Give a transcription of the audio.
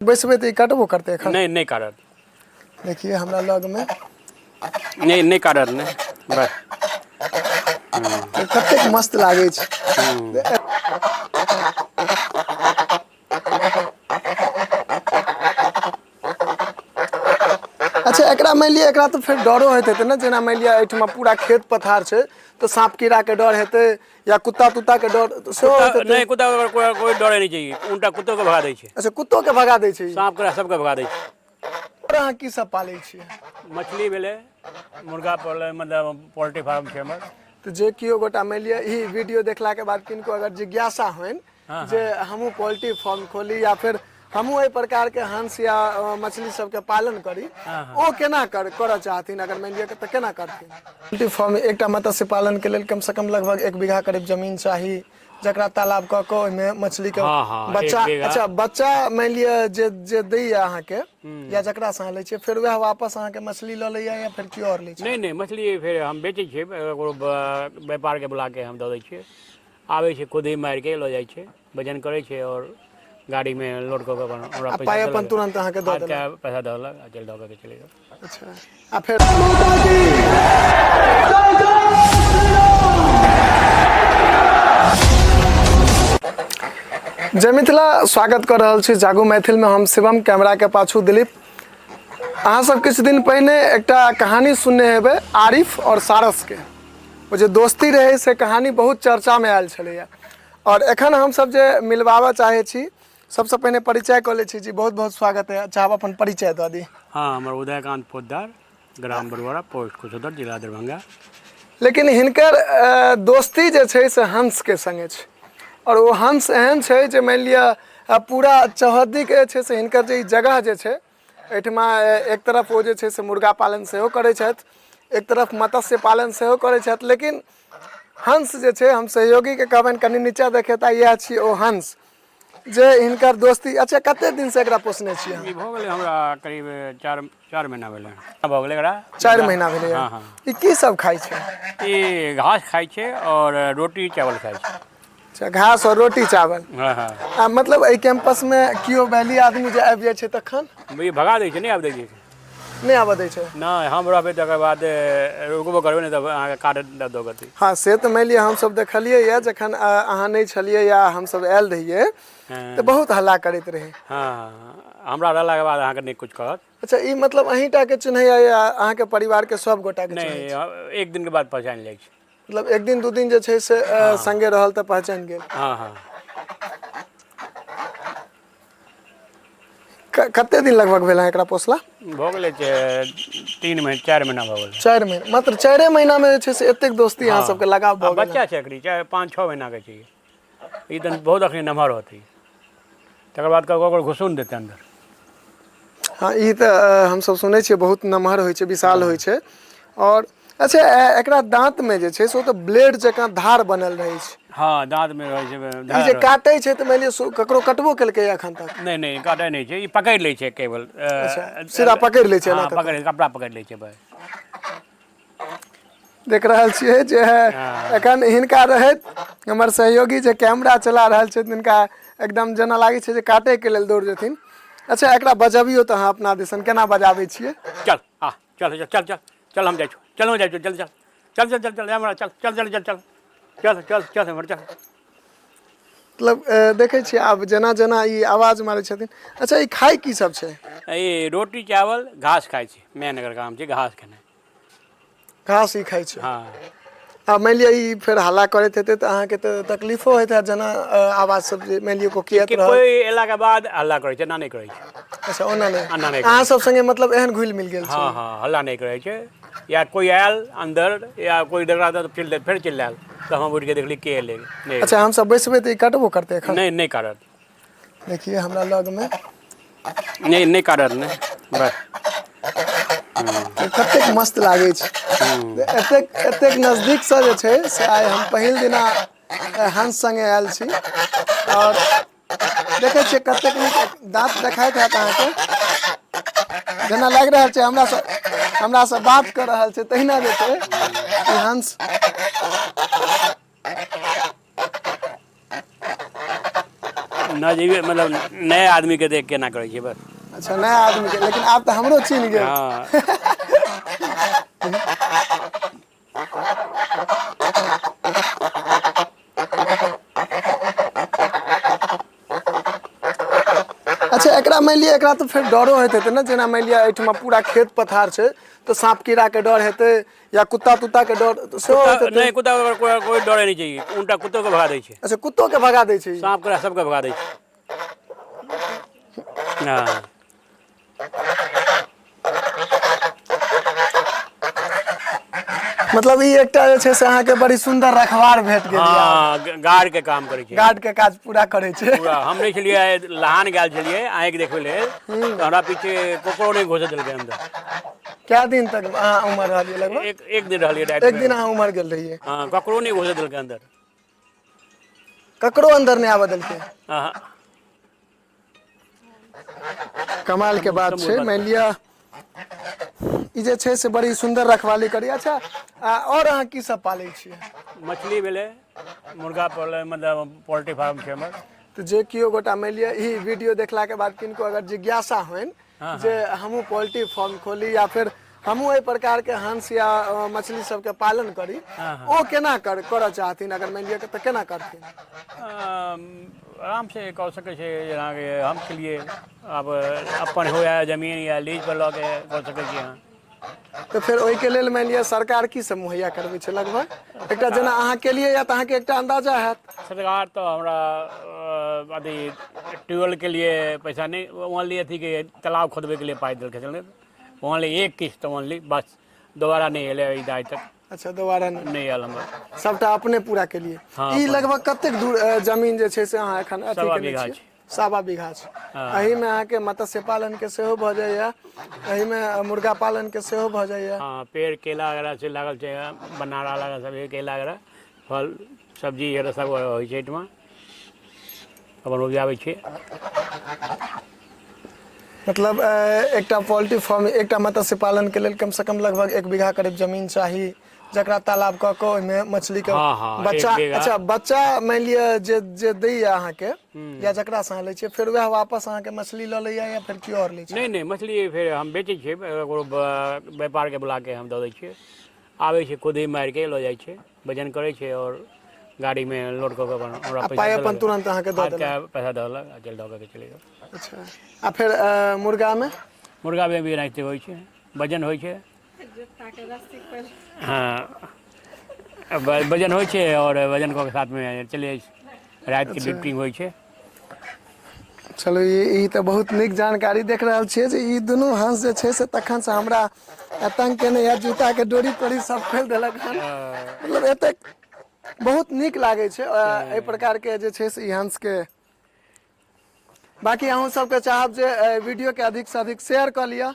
बैसबे तो काटबो करते हैं। नहीं नहीं काटत। देखिए हमरा लग में नहीं नहीं काटत नहीं बस। कतेक मस्त लागे छै। अच्छा एकरा मान लिया एकरा तो फिर डरो हेते ना, जेना मान लिया एठमा पूरा खेत पथार छै तो सांप कीड़ा के डर हेते या कुत्ता तुत्ता के डर तो नहीं कुत्ता कोई डरे नहीं चाहिए, उल्टा कुत्तों के भगा दै छै। अच्छा कुत्तो के भगा दै छै, सांप के सबके भगा दै छै। और अहाँ की सब पालै छियै? मछली भेले, मुर्गा पाले, मतलब पोल्ट्री फार्म छै हमर। तो जे कियो गोटा मान लिया ई वीडियो देखला के बाद किनको अगर जिज्ञासा होइन जे हमहू पोल्ट्री फार्म खोली या फिर हमहू ए प्रकार के हंस या मछली सब के पालन करी, ओ केना कर चाहथिन अगर मान लिया तो केना करथिन? पोल्ट्री फार्म एकटा मत्स्य पालन के लेल कम से कम लगभग 1 बीघा करीब जमीन चाही, जकरा तालाब क के ओइमे मछली के बच्चा। अच्छा बच्चा मान लिया जे दैया अहाँ के या जकरा से अहाँ लै छियै फिर वह वापस अहाँ के मछली ल लैया या फिर कियो और लै छै? नहीं नहीं मछली फिर हम बेचै छियै, व्यापार के बुला के हम दऽ दै छियै, आबै छै खुद ही मारि के लऽ जाइ छै, वजन करै छै और गाड़ी में लोड कऽ के हमरा पैसा पाइ अपन तुरंत अहाँ के दऽ देलक, पैसा दऽ देलक आ चलि दऽ के चले गए। अच्छा आ फिर जय मिथिला, स्वागत कर रहल छी जागू मैथिल में। हम शिवम, कैमरा के पाछू दिलीप। अहाँ सब किछु दिन पहिने एकटा कहानी सुनने हेबै आरिफ और सारस के, वो जे दोस्ती रहे से कहानी बहुत चर्चा में आयल छलैया। और एखन हम सब जे मिलवाबऽ चाहे छी, सबसे पहले परिचय कऽ लै छी। जी बहुत बहुत स्वागत है। अच्छा आप अपन परिचय दऽ दी। हाँ हमर उदयकांत पोद्दार, ग्राम बरुआरा, पोस्ट कुशोदर, जिला दरभंगा। लेकिन हिनकर दोस्ती जे छै से हंस के संगे छै, और वो हंस एहन छै जे मान लिया पूरा चौहद्दी के छै से हिनकर जे जगह जे छै एठमा एक तरफ वो जे छै से मुर्गा पालन सेहो करै छथि, एक तरफ मत्स्य पालन सेहो करै छथि। लेकिन हंस जे छै, हम सहयोगी के कहबनि कनि नीचा देखेता, यह छी ओ हंस जे हिनकर दोस्ती। अच्छा कते दिन से एकरा पोसने छियै? ई भऽ गेलै हमरा करीब 4 महीना भेलै। भऽ गेलै एकरा 4 महीना भेलै। हाँ हाँ। ई की सब खाइ छै? ई घास खाइ छै और रोटी चावल खाइ छै। अच्छा घास और रोटी चावल। हाँ हाँ। आ मतलब एहि कैंपस में कियो वैली आदमी जे आबि जाइ छै तखन ई भगा दै छै, नहीं आबि दै छै। नहीं आबऽ दै छै? नहीं हम रहबै तकर बाद रुकबो करबै नहीं तब अहाँके काटत दऽ देतै। हाँ से तो मान लिया हम सब देखलिए या जखन अहाँ नहीं छलिए या हम सब आयल रहिए तो बहुत हल्ला करैत रहे। हाँ हमरा रहला के बाद अहाँके नहीं कुछ कहत। अच्छा ई मतलब अहींटा के चिन्हैया या अहाँ के परिवार के सब गोटा के चिन्है छै? नहीं एक दिन के बाद पहचान लै छै। मतलब एक दिन दू दिन जे छै से संगे रहल तऽ पहचान गेल। हाँ हाँ। कते दिन लगभग भेल एकरा पोसला? भऽ गेलै 3 महीना 4 महीना भऽ गेलै। 4 महीना, मात्र 4 महीना में जे छै से एतेक दोस्ती अहाँ सबके लगाव भऽ गेल? बच्चा छै एकरी 5-6 महीना के छै। ई तऽ बहुत अखनी नमहर होतै, तकर बाद ककरो घुसून देतै अंदर। हाँ ई तऽ हम सब सुनै छियै बहुत नमहर होइ छै, विशाल होइ छै। और अच्छा एकरा दांत में जे छै से तो ब्लेड जकां धार बनल रहै छै। हाँ दांत में रहै छै ई जे काटै छै तऽ मानि लिअ ककरो कटबो केलकै एखन तक? नहीं नहीं काटै नहीं छै, ई पकड़ि लै छै केवल। अच्छा सीधा पकड़ि लै छै ना? पकड़ि कपड़ा पकड़ि लै छै बस। देख रहल छियै जे एखन हिनका रहैत हमर सहयोगी जे कैमरा चला रहल छथिन, हिनका एकदम जेना लागै छै जे काटै के लेल दौड़ जेथिन। अच्छा एकरा बजबियो तऽ अहाँ अपना दिसन केना बजाबै छियै? चल हाँ चल चल चल चल चल हम जाइ छौ, चल हम जाइ छौ, चल चल चल चल चल चल हमरा चल चल चल चल चल चल चल चल हमर चल। मतलब देखै छियै आब जेना जेना ई आवाज मारै छथिन। अच्छा ई खाइ की सब छै? ई रोटी चावल घास खाइ छै, मेन एकर काम छै घास खेनाइ। घास ही खाइ छै? हाँ। आ मानि लिअ ई फेर हल्ला करैत हेतै तऽ अहाँके तऽ तकलीफो होइत हैत, जेना आवाज सब जे मानि लिअ कोकियात रहल। कोई एला के बाद हल्ला करै छै, एना नहीं करै छै। अच्छा ओना एना नहीं नहीं अहाँ सब संगे मतलब एहन घुलि मिल गेल छै? हाँ हाँ हल्ला नहीं करै छै। या कोई आयल अंदर या कोई देख रहा था तो फिर चिल्लायल तो हम उठ के देखली के एलै। अच्छा हम सब बैसबै तऽ ई काटबो करतै एखन? नहीं नहीं काटत। देखिए हमरा लग में नहीं नहीं काटत नहीं बस। कतेक मस्त लागे छै। एतेक एतेक नजदीक से जे छै से आइ हम पहिल दिना हंस संगे आयल छी और देखे छियै कतेक नीक दांत देखाइत हैत अहाँके, जेना लागि रहल छै हमरा से बात कर रहल छै तहिना जे छै ई हंस नजीब मतलब नए आदमी के देख के ना करे छे बस। अच्छा नया आदमी के, लेकिन आप तो हमरो चिन्ह गेल। हाँ अच्छा एकरा मान लिया, एकरा तो फिर डरो होते हेतै ना, जेना मान लिया एठमा पूरा खेत पथार छै तो सांप कीड़ा के डर हेतै या कुत्ता तुत्ता के डर तो सेहो होइत हेतै। नहीं कुत्ता को कोई डरे नहीं चाहिए, उल्टा कुत्तों को भगा दे छे, अच्छा कुत्तो के भगा दै छै ई। सांप करा सबके भगा दे छे। हाँ मतलब ई एकटा जे छै से अहाँ के बड़ी सुंदर रखवार भेट गेल। हाँ गार्ड के काम करे छे, गार्ड के काज पूरा करे छै। पूरा। हम नहीं छलिए लहान गेल छलिए आँख देखबे ले, तो हमरा पीछे कोकरो नहीं घुसे देलकै अंदर। क्या दिन तक अहाँ उमर रहलियै लगभग? एक दिन रहलिए डायरेक्ट। एक दिन अहाँ उमर गेल रहियै। हाँ ककरो नहीं घुसे देलकै अंदर। ककरो अंदर नहीं आबऽ देलकै। हाँ कमाल के बात छै। मान लिया ई जे छै से बड़ी सुंदर रखवाली करी। अच्छा और अहाँ की सब पालै छियै? मछली भेले, मुर्गा पाले, मतलब पोल्ट्री फार्म छै हमर। तो जे कियो गोटा मान लिया ई वीडियो देखला के बाद किनको अगर जिज्ञासा होइन जे हमहू पोल्ट्री फार्म खोली या फिर हमहू एहि प्रकार के हंस या मछली सब के पालन करी, ओ केना करऽ चाहथिन अगर मान लिया तो केना करथिन? आराम से कह सके छे, जेना कि हम के लिए अब अपन हो या जमीन या लीज पर लऽ के कह सके छी अहाँ। तो फिर ओहि के लेल मान लिया सरकार की सब मुहैया करबै छै लगभग? एकटा जेना अहाँ के लिए या तो अहाँ के एकटा अंदाजा हैत। सरकार तो हमरा अथी ट्यूबवेल के लिए पैसा नहीं, ओनली अथी के तालाब खोदबे के लिए पाई देलकै छलै, ओनली एक किस्त ओनली, बस दोबारा नहीं एले आज तक। अच्छा दोबारा नहीं आयल हमर, सबटा अपने पूरा के लिए। हाँ, ई लगभग कतेक दूर जमीन जे छै से अहाँ एखन अथी सवा केने बीघा छियै? छै। 1.25 बीघा छै। एही में अहाँ के मत्स्य पालन के सेहो भ जाइया, एही में मुर्गा पालन के सेहो भ जाइया। हाँ पेड़ केला वगैरह से लागल छै, बनारा लागल सब केला वगैरह, फल सब्जी वगैरह सब होइ छै एहिठमा, अपन उपजाबै छै। मतलब एकटा पोल्ट्री फार्म, एकटा मत्स्य पालन के लेल कम से कम लगभग 1 बीघा करीब जमीन चाही, जकरा तालाब कऽ के ओहिमे मछली के हाँ, बच्चा। 1 बीघा। अच्छा बच्चा मान लिया जे दैया अहाँ के या जकरा से अहाँ लै छियै, फिर वह वापस अहाँ के मछली लऽ लैया या फिर केओ और लै छै? नहीं मछली फिर हम बेचै छियै, एगो व्यापार के बुला के हम दऽ दै छियै, आबै छै खुद ही मारि के लऽ जाइ छै, वजन करै छै और गाड़ी में लोड कऽ के अपन हमरा पाइ अपन तुरंत अहाँ के दऽ देलक। पैसा दलक आ चल दऽ के चले गए। अच्छा आ फिर मुर्गा में? मुर्गा में भी एनाहिते होइ छै, वजन होइ छै। हाँ वजन होइ छै और वजन के साथ में चले रात के ड्यूटी होइ छै। चलो ई तो बहुत नीक जानकारी देख रहल छियै जे ई दुनू हंस जे छै से तखन से हमरा तंग केने या जूता के डोरी तोरी सब खोल देलक हन। मतलब एते बहुत नीक लागे छै एहि प्रकार के जे छै से ई हंस के। बाकी अहूँ सबके चाहब जे वीडियो के अधिक से अधिक शेयर कऽ लिअ।